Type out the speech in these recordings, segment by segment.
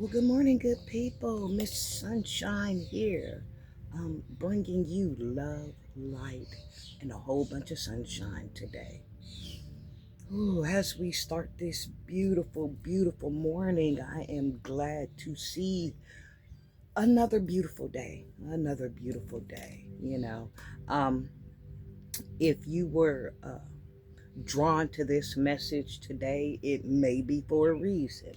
Well, good morning, good people. Miss Sunshine here, bringing you love, light, and a whole bunch of sunshine today. Ooh, as we start this beautiful, beautiful morning, I am glad to see another beautiful day. Another beautiful day. Um, if you were drawn to this message today, it may be for a reason.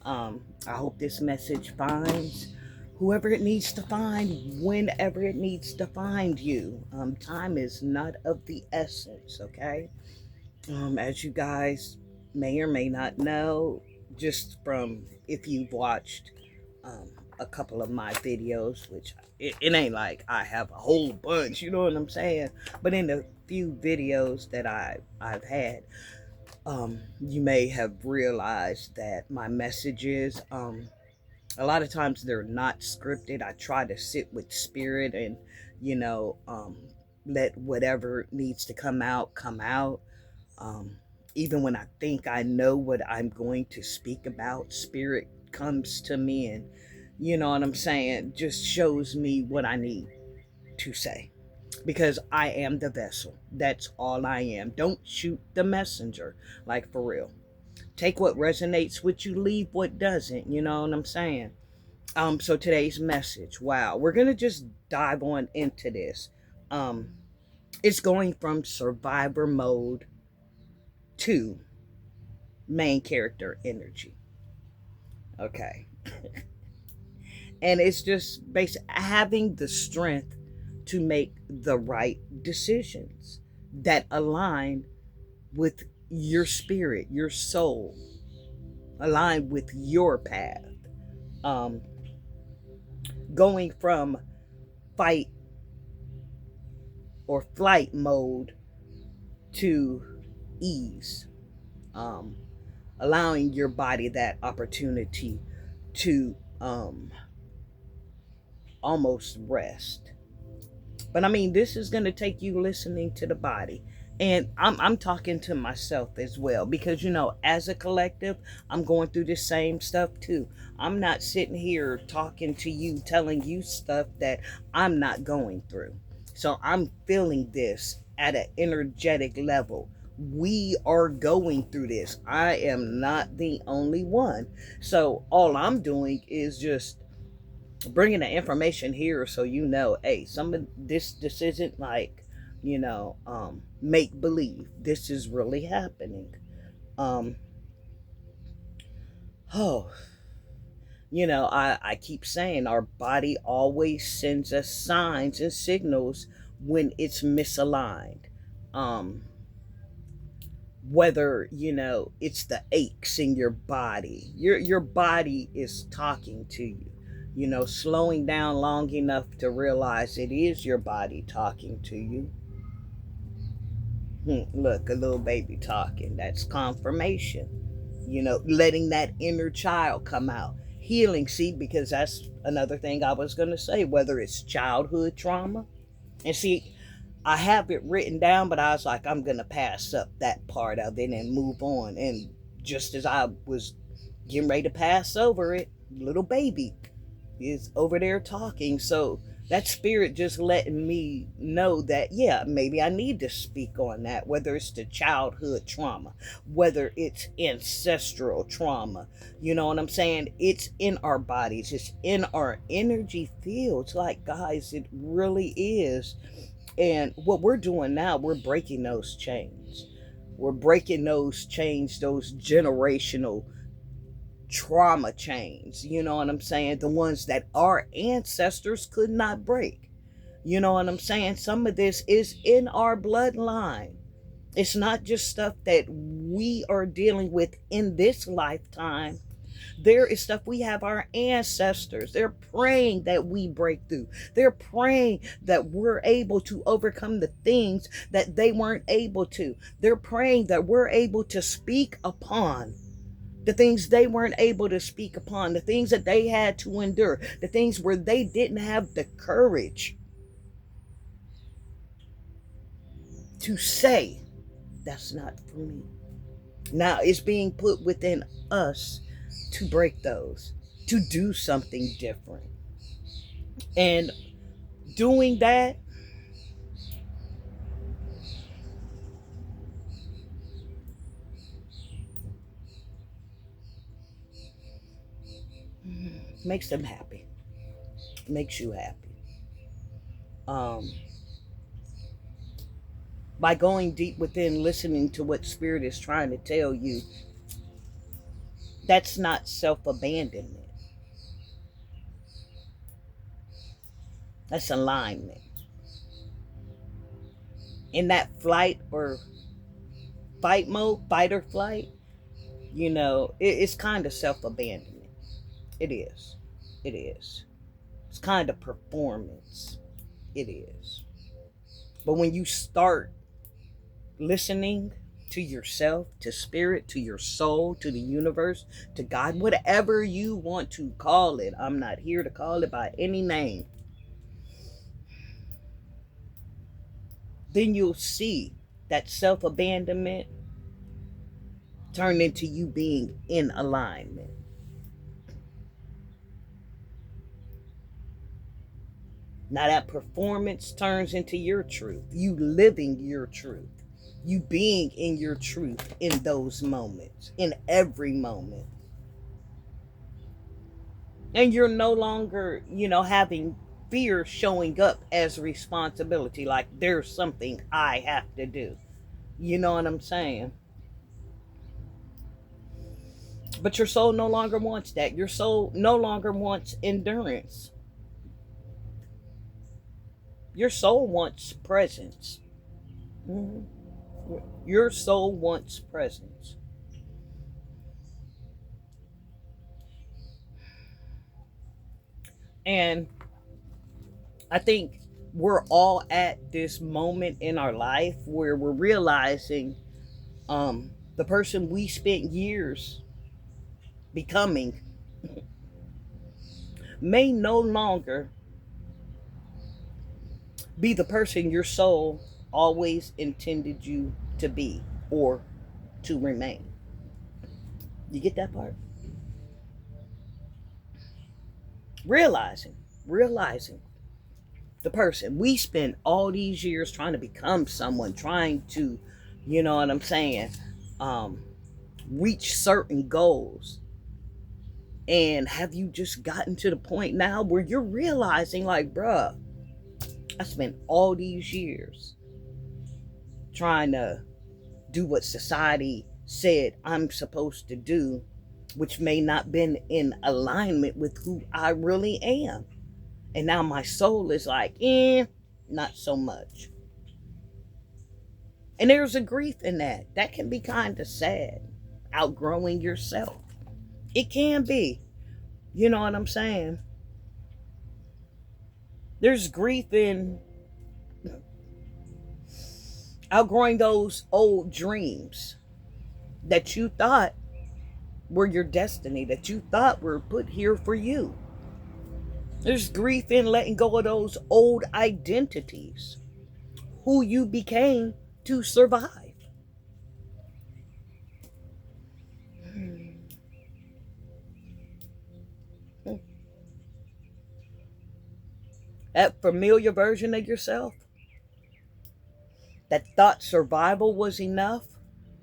I hope this message finds whoever it needs to find whenever it needs to find you. Time is not of the essence, okay? As you guys may or may not know, just from if you've watched um, a couple of my videos, which it ain't like I have a whole bunch, you know what I'm saying? But in the few videos that I've had, you may have realized that my messages, a lot of times they're not scripted. I try to sit with spirit and, you know, um, let whatever needs to come out come out. Um, Even when I think I know what I'm going to speak about, spirit comes to me and, you know what I'm saying, just shows me what I need to say because I am the vessel. That's all I am. Don't shoot the messenger, like for real. Take what resonates with you, leave what doesn't. You know what I'm saying? So today's message, wow, we're gonna just dive on into this. Um, it's going from survivor mode to main character energy. Okay. And it's just basically having the strength to make the right decisions that align with your spirit, your soul, align with your path. Um, Going from fight or flight mode to ease, um, allowing your body that opportunity to almost rest. But I mean, this is going to take you listening to the body. And I'm talking to myself as well because, you know, as a collective, I'm going through the same stuff too. I'm not sitting here talking to you, telling you stuff that I'm not going through. So I'm feeling this at an energetic level. We are going through this. I am not the only one. So all I'm doing is just bringing the information here so you know, hey, some of this isn't like, make believe. This is really happening. um oh, I keep saying our body always sends us signs and signals when it's misaligned. um Whether it's the aches in your body, your body is talking to you, slowing down long enough to realize it is your body talking to you. Look, a little baby talking, that's confirmation. Letting that inner child come out, healing. See, because that's another thing I was going to say, whether it's childhood trauma. And see, I have it written down, but I was like, I'm going to pass up that part of it and move on. And just as I was getting ready to pass over it, little baby is over there talking. So that spirit just letting me know that, yeah, maybe I need to speak on that, whether it's the childhood trauma, whether it's ancestral trauma. You know what I'm saying? It's in our bodies, it's in our energy fields. Like, guys, it really is. And what we're doing now, we're breaking those chains. We're breaking those chains, those generational trauma chains. You know what I'm saying? The ones that our ancestors could not break. You know what I'm saying? Some of this is in our bloodline. It's not just stuff that we are dealing with in this lifetime. There is stuff we have our ancestors. They're praying that we break through. They're praying that we're able to overcome the things that they weren't able to. They're praying that we're able to speak upon the things they weren't able to speak upon, the things that they had to endure, the things where they didn't have the courage to say, that's not for me. Now it's being put within us to break those. to do something different. And doing that, makes them happy, makes you happy. Um, by going deep within, listening to what Spirit is trying to tell you, that's not self abandonment, that's alignment. In that flight or fight mode, fight or flight, it's kind of self abandonment. It is. It is. It's kind of performance. It is. But when you start listening to yourself, to spirit, to your soul, to the universe, to God, whatever you want to call it, I'm not here to call it by any name, then you'll see that self abandonment turn into you being in alignment. Now that performance turns into your truth, you living your truth, you being in your truth in those moments, in every moment. And you're no longer, having fear showing up as responsibility, like there's something I have to do. You know what I'm saying? But your soul no longer wants that. Your soul no longer wants endurance. Your soul wants presence. Mm-hmm. Your soul wants presence. And I think we're all at this moment in our life where we're realizing the person we spent years becoming may no longer be the person your soul always intended you to be or to remain. You get that part? Realizing the person we spent all these years trying to become someone, trying to, you know what I'm saying, reach certain goals. And have you just gotten to the point now where you're realizing, like, bruh, I spent all these years trying to do what society said I'm supposed to do, which may not been in alignment with who I really am. And now my soul is like, not so much. And there's a grief in that. That can be kind of sad. Outgrowing yourself. It can be. You know what I'm saying? There's grief in outgrowing those old dreams that you thought were your destiny, that you thought were put here for you. There's grief in letting go of those old identities, who you became to survive. That familiar version of yourself that thought survival was enough,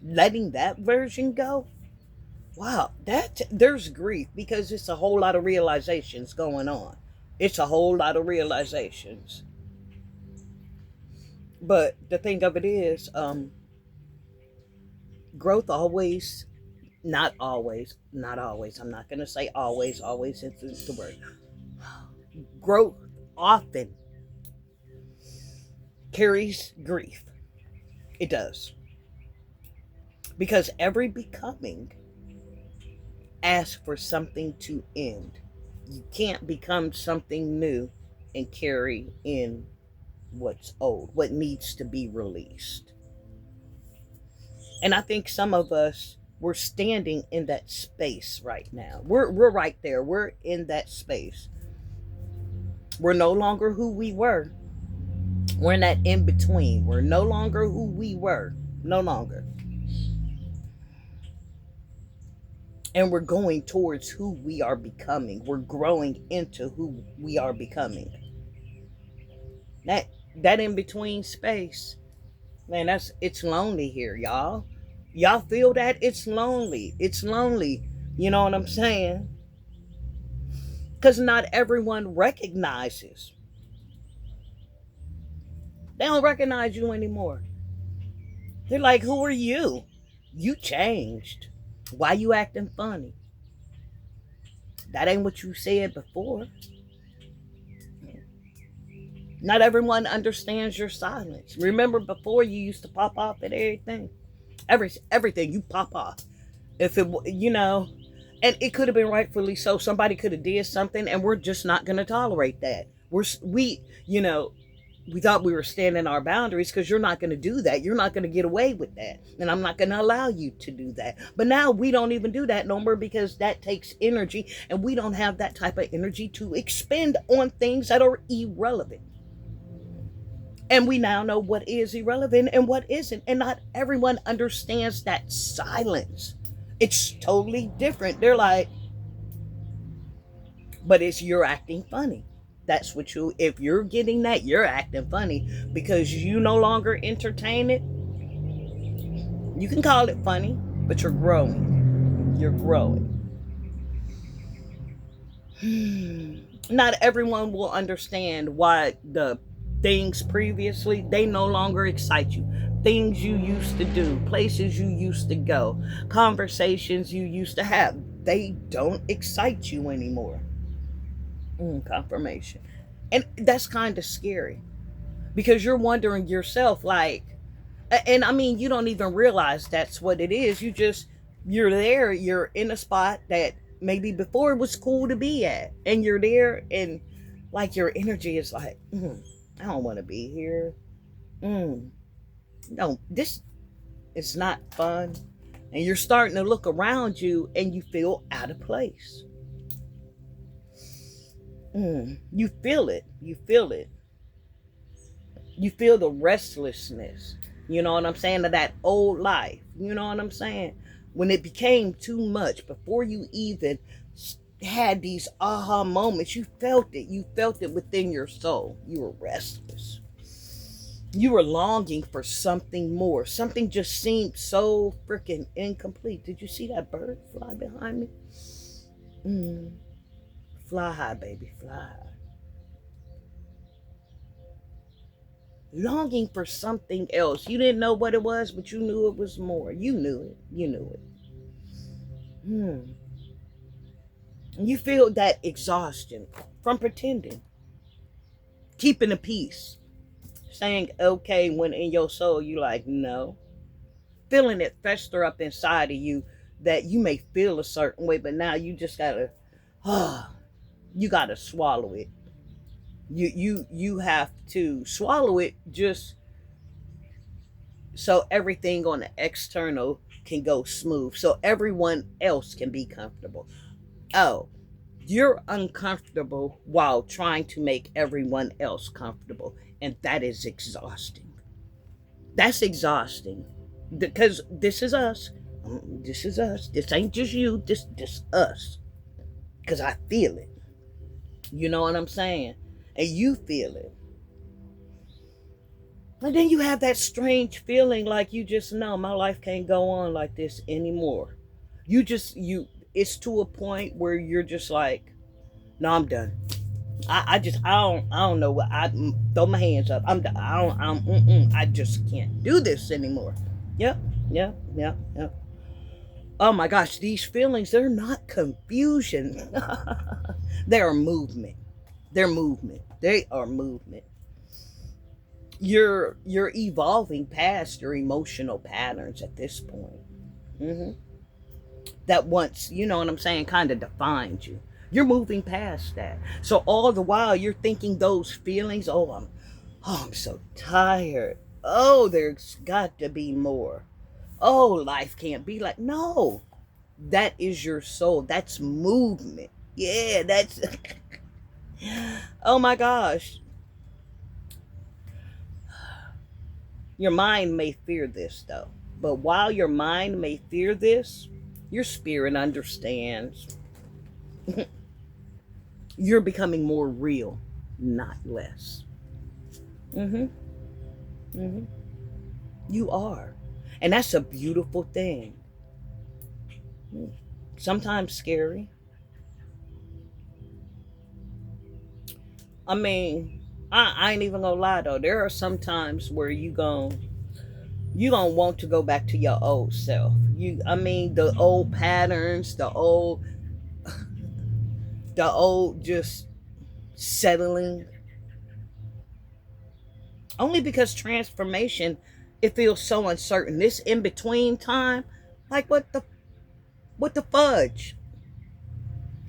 letting that version go. Wow, there's grief because it's a whole lot of realizations going on. It's a whole lot of realizations. But the thing of it is, growth always, not always, I'm not going to say always is the word. Growth often carries grief. It does. Because every becoming asks for something to end. You can't become something new and carry in what's old, what needs to be released. And I think some of us, we're standing in that space right now. We're right there. We're in that space. We're no longer who we were. We're in that in between. We're no longer who we were. No longer. And we're going towards who we are becoming. We're growing into who we are becoming. That in between space, man, it's lonely here, y'all. Y'all feel that? It's lonely. It's lonely. You know what I'm saying? Because not everyone recognizes. They don't recognize you anymore. They're like, who are you? You changed. Why you acting funny? That ain't what you said before. Not everyone understands your silence. Remember before you used to pop off at everything? Everything you pop off. If it, and it could have been rightfully so. Somebody could have did something, and we're just not going to tolerate that. We thought we were standing our boundaries because you're not going to do that. You're not going to get away with that. And I'm not going to allow you to do that. But now we don't even do that no more because that takes energy, and we don't have that type of energy to expend on things that are irrelevant. And we now know what is irrelevant and what isn't. And not everyone understands that silence. It's totally different. They're like, but you're acting funny. That's what if you're getting that, you're acting funny because you no longer entertain it. You can call it funny, but you're growing. You're growing. Not everyone will understand why the things previously, they no longer excite you. Things you used to do, places you used to go, conversations you used to have, they don't excite you anymore. Confirmation. And that's kind of scary because you're wondering yourself, like, and I mean, you don't even realize that's what it is. You're there, you're in a spot that maybe before it was cool to be at, and you're there, and like your energy is like, I don't want to be here. No, this is not fun. And you're starting to look around you and you feel out of place. You feel it. You feel it. You feel the restlessness. You know what I'm saying? Of that old life. You know what I'm saying? When it became too much, before you even had these aha moments, you felt it. You felt it within your soul. You were restless. You were longing for something more. Something just seemed so freaking incomplete. Did you see that bird fly behind me? Fly high, baby, fly high. Longing for something else. You didn't know what it was, but you knew it was more. You knew it. You knew it. You feel that exhaustion from pretending, keeping the peace, saying okay when in your soul you like no, feeling it fester up inside of you that you may feel a certain way, but now you just gotta, you gotta swallow it. You have to swallow it just so everything on the external can go smooth, so everyone else can be comfortable. Oh, you're uncomfortable while trying to make everyone else comfortable, and that is exhausting. That's exhausting because this is us. This is us. This ain't just you. This us. Because I feel it. You know what I'm saying? And you feel it. And then you have that strange feeling like you just know my life can't go on like this anymore. It's to a point where you're just like, no, I'm done. I don't know what. I throw my hands up. I'm done. I just can't do this anymore. Yep. Oh my gosh, these feelings, they're not confusion. They are movement. They're movement. They are movement. You're evolving past your emotional patterns at this point. That once, you know what I'm saying, kind of defined you. You're moving past that. So all the while you're thinking those feelings, I'm so tired. Oh, there's got to be more. Oh, life can't be like, no. That is your soul. That's movement. Yeah, that's oh my gosh. Your mind may fear this though. But while your mind may fear this, Your spirit understands. You're becoming more real, not less. Mm-hmm. Mm-hmm. You are. And that's a beautiful thing. Sometimes scary. I mean, I ain't even gonna lie though. There are some times where you gonna want to go back to your old self. I mean, the old patterns, the old just settling. Only because transformation, it feels so uncertain. This in between time, like what the fudge?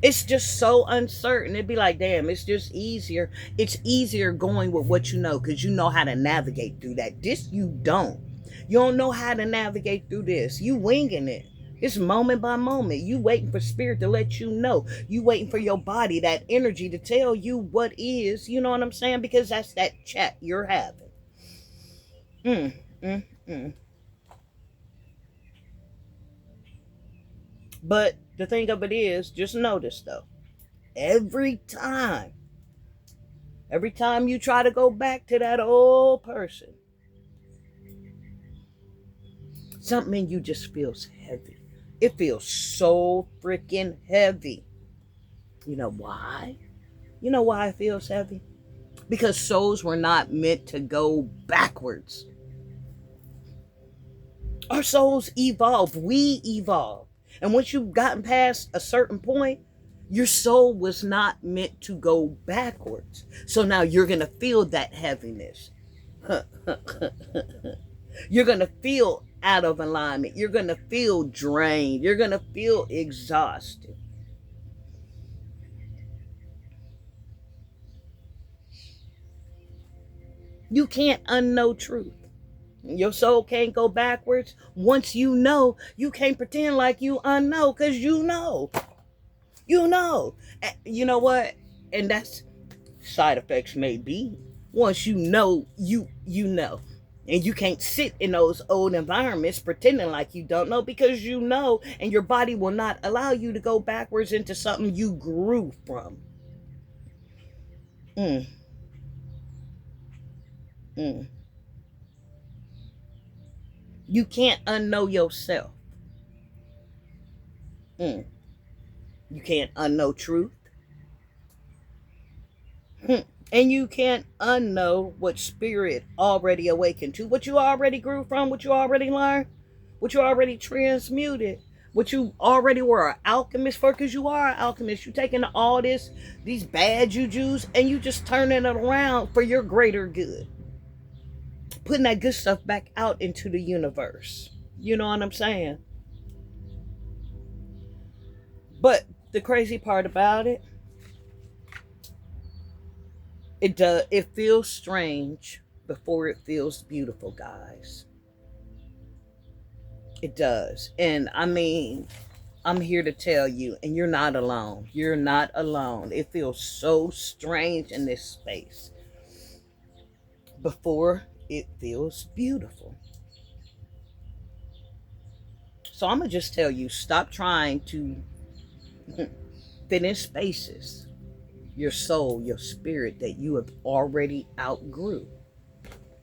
It's just so uncertain. It'd be like, damn, it's just easier. It's easier going with what you know because you know how to navigate through that. This you don't. You don't know how to navigate through this. You winging it. It's moment by moment. You waiting for spirit to let you know. You waiting for your body, that energy to tell you what is. You know what I'm saying? Because that's that chat you're having. Mm, mm, mm. But the thing of it is, just notice though, every time Every time you try to go back to that old person, something in you just feels heavy. It feels so freaking heavy. You know why? You know why it feels heavy? Because souls were not meant to go backwards. Our souls evolve. We evolve. And once you've gotten past a certain point, your soul was not meant to go backwards. So now you're going to feel that heaviness. You're going to feel out of alignment. You're going to feel drained. You're going to feel exhausted. You can't unknow truth. Your soul can't go backwards. Once you know, you can't pretend like you unknow because you know. You know. You know what? And that's side effects may be. Once you know, you know. And you can't sit in those old environments pretending like you don't know because you know, and your body will not allow you to go backwards into something you grew from. Mm, mm. You can't unknow yourself. Mm. You can't unknow truth. And you can't unknow what spirit already awakened to, what you already grew from, what you already learned, what you already transmuted, what you already were an alchemist for, because you are an alchemist. You taking all these bad jujus, and you just turning it around for your greater good. Putting that good stuff back out into the universe. You know what I'm saying? But the crazy part about it, it feels strange before it feels beautiful, guys. It does. And I mean, I'm here to tell you, and you're not alone. You're not alone. It feels so strange in this space before it feels beautiful. So I'm going to just tell you, stop trying to fit in spaces, your soul, your spirit that you have already outgrew.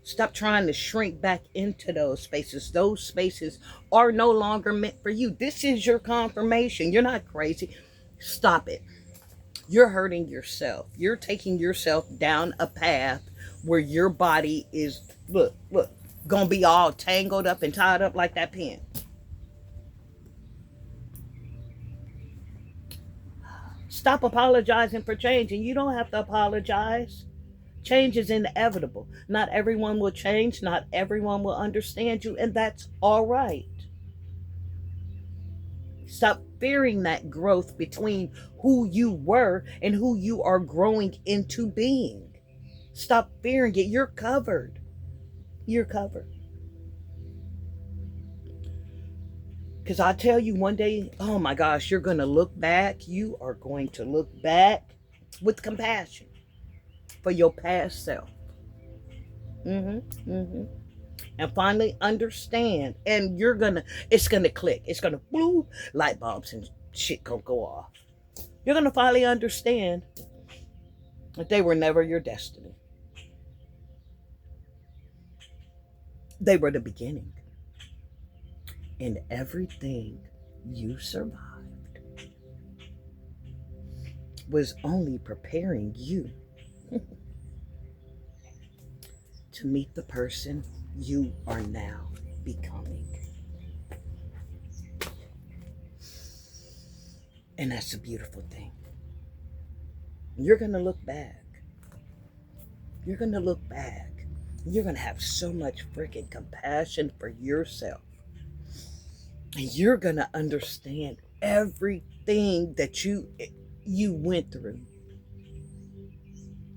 Stop trying to shrink back into those spaces. Those spaces are no longer meant for you. This is your confirmation. You're not crazy. Stop it. You're hurting yourself. You're taking yourself down a path where your body is, look, gonna be all tangled up and tied up like that pin. Stop apologizing for change, and you don't have to apologize. Change is inevitable. Not everyone will change, not everyone will understand you, and that's all right. Stop fearing that growth between who you were and who you are growing into being. Stop fearing it. You're covered. You're covered. Because I tell you one day, oh my gosh, you're going to look back. You are going to look back with compassion for your past self. Mm-hmm. Mm-hmm. and finally understand, and it's gonna click. It's gonna blue, light bulbs and shit gonna go off. You're gonna finally understand that they were never your destiny. They were the beginning. And everything you survived was only preparing you to meet the person you are now becoming. And that's a beautiful thing. You're going to look back. You're going to look back. You're going to have so much freaking compassion for yourself. And you're going to understand everything that you went through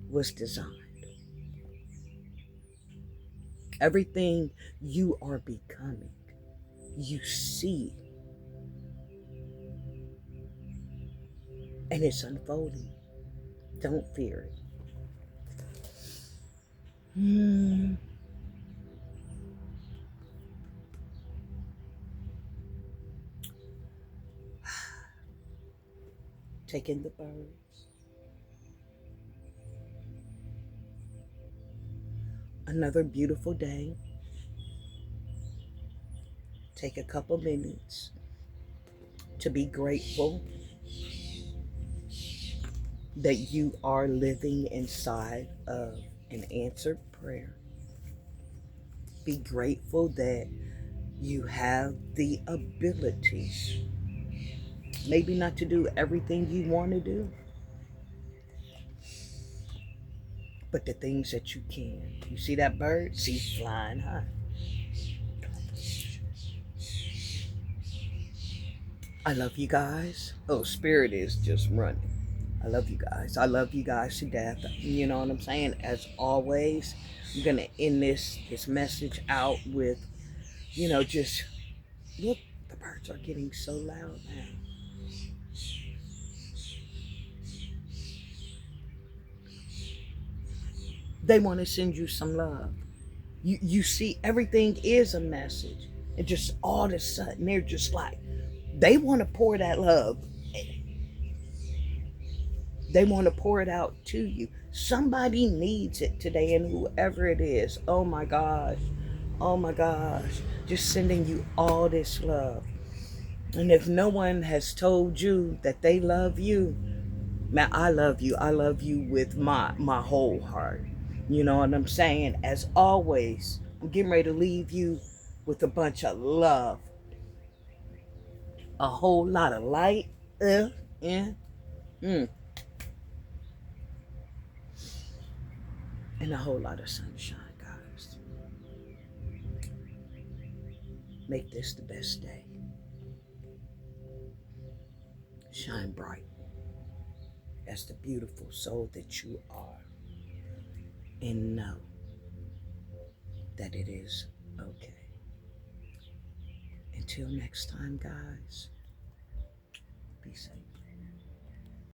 was designed. Everything you are becoming, you see. And it's unfolding. Don't fear it. Take in the birds. Another beautiful day. Take a couple minutes to be grateful that you are living inside of an answered prayer. Be grateful that you have the ability, maybe not to do everything you want to do, but the things that you can. You see that bird? See, flying high. I love you guys. Oh, Spirit is just running. I love you guys. I love you guys to death. You know what I'm saying? As always, I'm going to end this message out with, just look, the birds are getting so loud now. They want to send you some love. You see, everything is a message. And just all of a sudden, they're just like, they want to pour that love. They want to pour it out to you. Somebody needs it today, and whoever it is, oh my gosh, just sending you all this love. And if no one has told you that they love you, man, I love you. I love you with my whole heart. You know what I'm saying? As always, I'm getting ready to leave you with a bunch of love, a whole lot of light, and a whole lot of sunshine, guys. Make this the best day. Shine bright as the beautiful soul that you are. And know that it is okay. Until next time, guys, be safe.